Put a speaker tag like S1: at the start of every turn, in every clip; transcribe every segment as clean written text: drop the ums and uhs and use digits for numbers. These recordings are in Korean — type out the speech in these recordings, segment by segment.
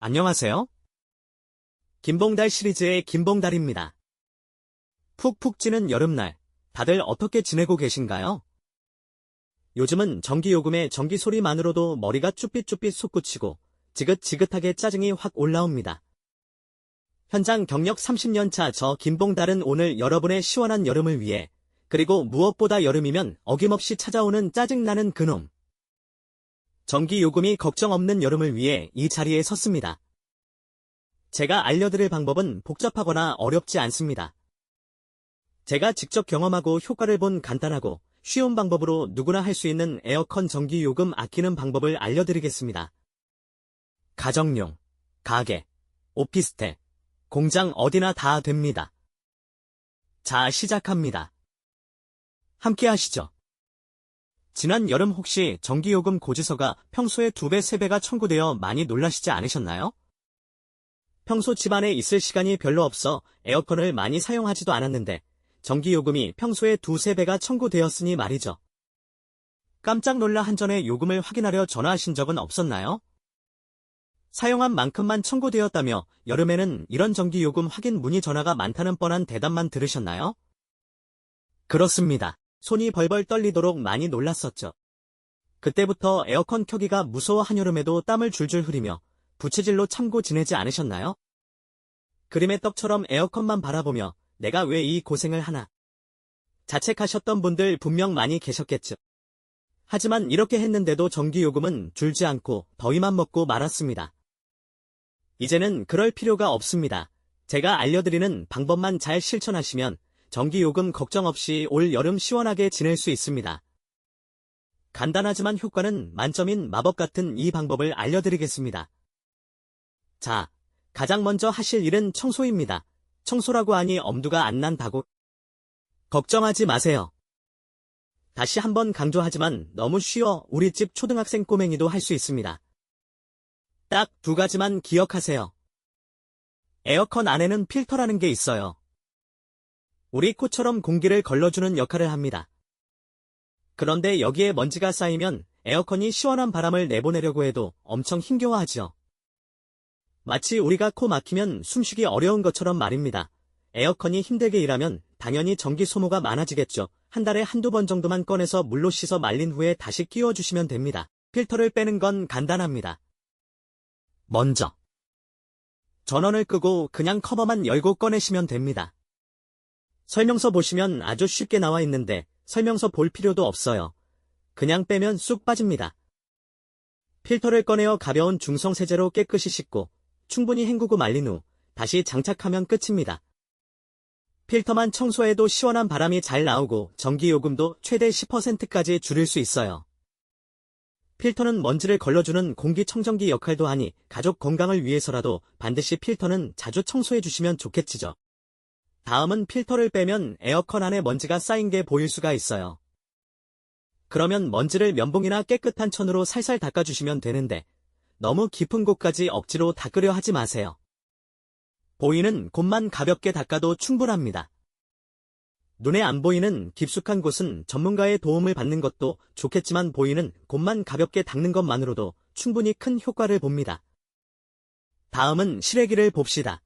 S1: 안녕하세요. 김봉달 시리즈의 김봉달입니다. 푹푹 찌는 여름날, 다들 어떻게 지내고 계신가요? 요즘은 전기요금의 전기 소리만으로도 머리가 쭈삣쭈삣 솟구치고 지긋지긋하게 짜증이 확 올라옵니다. 현장 경력 30년 차 저 김봉달은 오늘 여러분의 시원한 여름을 위해, 그리고 무엇보다 여름이면 어김없이 찾아오는 짜증나는 그놈, 전기요금이 걱정 없는 여름을 위해 이 자리에 섰습니다. 제가 알려드릴 방법은 복잡하거나 어렵지 않습니다. 제가 직접 경험하고 효과를 본 간단하고 쉬운 방법으로 누구나 할 수 있는 에어컨 전기요금 아끼는 방법을 알려드리겠습니다. 가정용, 가게, 오피스텔, 공장 어디나 다 됩니다. 자, 시작합니다. 함께 하시죠. 지난 여름 혹시 전기요금 고지서가 평소에 2배, 3배가 청구되어 많이 놀라시지 않으셨나요? 평소 집안에 있을 시간이 별로 없어 에어컨을 많이 사용하지도 않았는데 전기요금이 평소에 2, 3배가 청구되었으니 말이죠. 깜짝 놀라 한전에 요금을 확인하려 전화하신 적은 없었나요? 사용한 만큼만 청구되었다며 여름에는 이런 전기요금 확인 문의 전화가 많다는 뻔한 대답만 들으셨나요? 그렇습니다. 손이 벌벌 떨리도록 많이 놀랐었죠. 그때부터 에어컨 켜기가 무서워 한여름에도 땀을 줄줄 흐리며 부채질로 참고 지내지 않으셨나요? 그림의 떡처럼 에어컨만 바라보며 내가 왜 이 고생을 하나 자책하셨던 분들 분명 많이 계셨겠죠. 하지만 이렇게 했는데도 전기요금은 줄지 않고 더위만 먹고 말았습니다. 이제는 그럴 필요가 없습니다. 제가 알려드리는 방법만 잘 실천하시면 전기요금 걱정 없이 올 여름 시원하게 지낼 수 있습니다. 간단하지만 효과는 만점인 마법 같은 이 방법을 알려드리겠습니다. 자, 가장 먼저 하실 일은 청소입니다. 청소라고 하니 엄두가 안 난다고? 걱정하지 마세요. 다시 한번 강조하지만 너무 쉬워 우리 집 초등학생 꼬맹이도 할 수 있습니다. 딱 2가지만 기억하세요. 에어컨 안에는 필터라는 게 있어요. 우리 코처럼 공기를 걸러주는 역할을 합니다. 그런데 여기에 먼지가 쌓이면 에어컨이 시원한 바람을 내보내려고 해도 엄청 힘겨워하죠. 마치 우리가 코 막히면 숨쉬기 어려운 것처럼 말입니다. 에어컨이 힘들게 일하면 당연히 전기 소모가 많아지겠죠. 한 달에 한두 번 정도만 꺼내서 물로 씻어 말린 후에 다시 끼워주시면 됩니다. 필터를 빼는 건 간단합니다. 먼저 전원을 끄고 그냥 커버만 열고 꺼내시면 됩니다. 설명서 보시면 아주 쉽게 나와 있는데 설명서 볼 필요도 없어요. 그냥 빼면 쑥 빠집니다. 필터를 꺼내어 가벼운 중성 세제로 깨끗이 씻고 충분히 헹구고 말린 후 다시 장착하면 끝입니다. 필터만 청소해도 시원한 바람이 잘 나오고 전기요금도 최대 10%까지 줄일 수 있어요. 필터는 먼지를 걸러주는 공기청정기 역할도 하니 가족 건강을 위해서라도 반드시 필터는 자주 청소해 주시면 좋겠지죠. 다음은 필터를 빼면 에어컨 안에 먼지가 쌓인 게 보일 수가 있어요. 그러면 먼지를 면봉이나 깨끗한 천으로 살살 닦아주시면 되는데 너무 깊은 곳까지 억지로 닦으려 하지 마세요. 보이는 곳만 가볍게 닦아도 충분합니다. 눈에 안 보이는 깊숙한 곳은 전문가의 도움을 받는 것도 좋겠지만 보이는 곳만 가볍게 닦는 것만으로도 충분히 큰 효과를 봅니다. 다음은 실외기를 봅시다.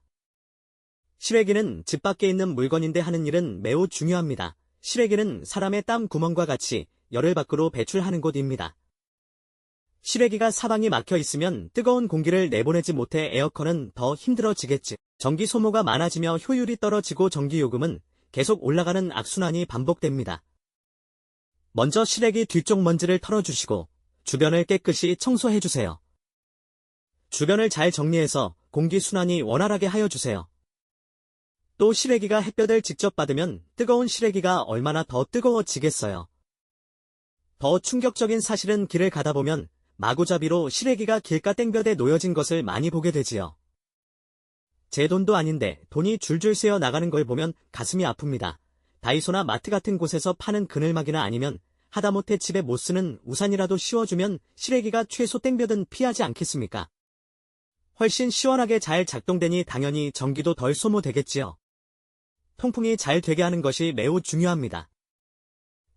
S1: 실외기는 집 밖에 있는 물건인데 하는 일은 매우 중요합니다. 실외기는 사람의 땀 구멍과 같이 열을 밖으로 배출하는 곳입니다. 실외기가 사방이 막혀 있으면 뜨거운 공기를 내보내지 못해 에어컨은 더 힘들어지겠지. 전기 소모가 많아지며 효율이 떨어지고 전기요금은 계속 올라가는 악순환이 반복됩니다. 먼저 실외기 뒤쪽 먼지를 털어주시고 주변을 깨끗이 청소해주세요. 주변을 잘 정리해서 공기순환이 원활하게 하여주세요. 또 실외기가 햇볕을 직접 받으면 뜨거운 실외기가 얼마나 더 뜨거워지겠어요. 더 충격적인 사실은 길을 가다 보면 마구잡이로 실외기가 길가 땡볕에 놓여진 것을 많이 보게 되지요. 제 돈도 아닌데 돈이 줄줄 새어 나가는 걸 보면 가슴이 아픕니다. 다이소나 마트 같은 곳에서 파는 그늘막이나 아니면 하다못해 집에 못 쓰는 우산이라도 씌워주면 실외기가 최소 땡볕은 피하지 않겠습니까? 훨씬 시원하게 잘 작동되니 당연히 전기도 덜 소모되겠지요. 통풍이 잘 되게 하는 것이 매우 중요합니다.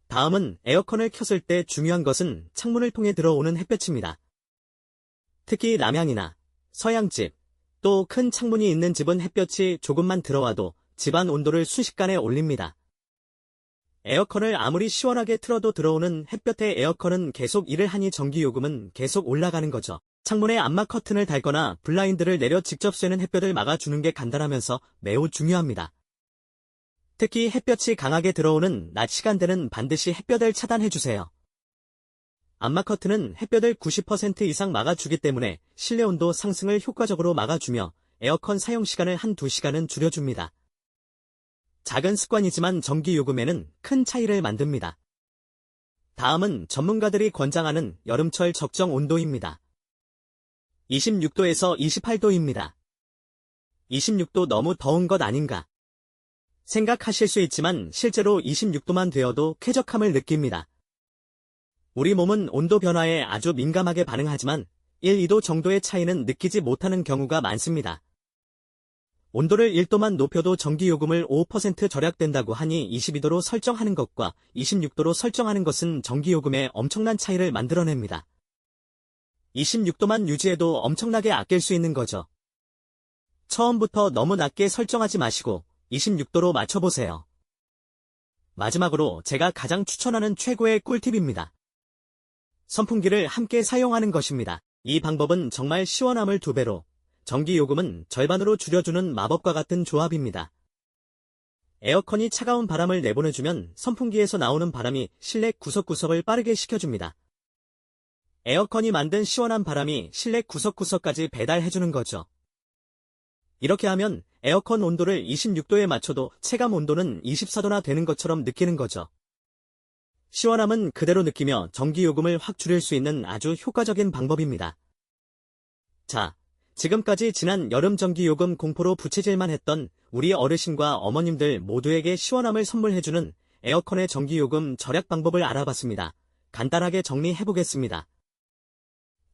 S1: 다음은 에어컨을 켰을 때 중요한 것은 창문을 통해 들어오는 햇볕입니다. 특히 남향이나 서양집, 또 큰 창문이 있는 집은 햇볕이 조금만 들어와도 집안 온도를 순식간에 올립니다. 에어컨을 아무리 시원하게 틀어도 들어오는 햇볕에 에어컨은 계속 일을 하니 전기요금은 계속 올라가는 거죠. 창문에 암막 커튼을 달거나 블라인드를 내려 직접 쐬는 햇볕을 막아주는 게 간단하면서 매우 중요합니다. 특히 햇볕이 강하게 들어오는 낮 시간대는 반드시 햇볕을 차단해주세요. 암막 커튼은 햇볕을 90% 이상 막아주기 때문에 실내 온도 상승을 효과적으로 막아주며 에어컨 사용 시간을 1~2시간은 줄여줍니다. 작은 습관이지만 전기요금에는 큰 차이를 만듭니다. 다음은 전문가들이 권장하는 여름철 적정 온도입니다. 26도에서 28도입니다. 26도 너무 더운 것 아닌가 생각하실 수 있지만 실제로 26도만 되어도 쾌적함을 느낍니다. 우리 몸은 온도 변화에 아주 민감하게 반응하지만 1~2도 정도의 차이는 느끼지 못하는 경우가 많습니다. 온도를 1도만 높여도 전기요금을 5% 절약된다고 하니 22도로 설정하는 것과 26도로 설정하는 것은 전기요금에 엄청난 차이를 만들어냅니다. 26도만 유지해도 엄청나게 아낄 수 있는 거죠. 처음부터 너무 낮게 설정하지 마시고 26도로 맞춰보세요. 마지막으로 제가 가장 추천하는 최고의 꿀팁입니다. 선풍기를 함께 사용하는 것입니다. 이 방법은 정말 시원함을 2배로, 전기요금은 절반으로 줄여주는 마법과 같은 조합입니다. 에어컨이 차가운 바람을 내보내주면 선풍기에서 나오는 바람이 실내 구석구석을 빠르게 식혀줍니다. 에어컨이 만든 시원한 바람이 실내 구석구석까지 배달해주는 거죠. 이렇게 하면 에어컨 온도를 26도에 맞춰도 체감 온도는 24도나 되는 것처럼 느끼는 거죠. 시원함은 그대로 느끼며 전기요금을 확 줄일 수 있는 아주 효과적인 방법입니다. 자, 지금까지 지난 여름 전기요금 공포로 부채질만 했던 우리 어르신과 어머님들 모두에게 시원함을 선물해주는 에어컨의 전기요금 절약 방법을 알아봤습니다. 간단하게 정리해보겠습니다.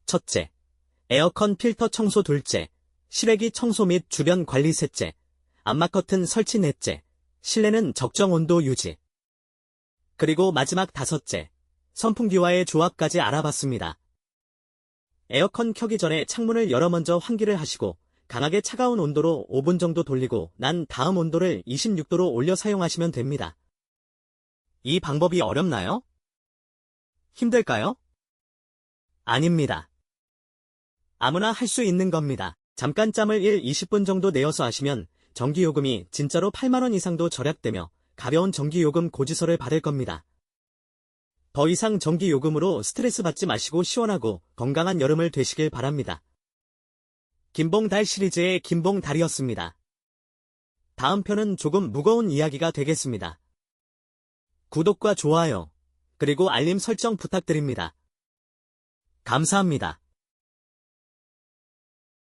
S1: 첫째, 에어컨 필터 청소. 둘째, 실외기 청소 및 주변 관리. 셋째, 암막 커튼 설치. 넷째, 실내는 적정 온도 유지. 그리고 마지막 5째, 선풍기와의 조합까지 알아봤습니다. 에어컨 켜기 전에 창문을 열어 먼저 환기를 하시고 강하게 차가운 온도로 5분 정도 돌리고 난 다음 온도를 26도로 올려 사용하시면 됩니다. 이 방법이 어렵나요? 힘들까요? 아닙니다. 아무나 할 수 있는 겁니다. 잠깐 짬을 1~20분 정도 내어서 하시면 전기요금이 진짜로 8만원 이상도 절약되며 가벼운 전기요금 고지서를 받을 겁니다. 더 이상 전기요금으로 스트레스 받지 마시고 시원하고 건강한 여름을 되시길 바랍니다. 김봉달 시리즈의 김봉달이었습니다. 다음 편은 조금 무거운 이야기가 되겠습니다. 구독과 좋아요, 그리고 알림 설정 부탁드립니다. 감사합니다.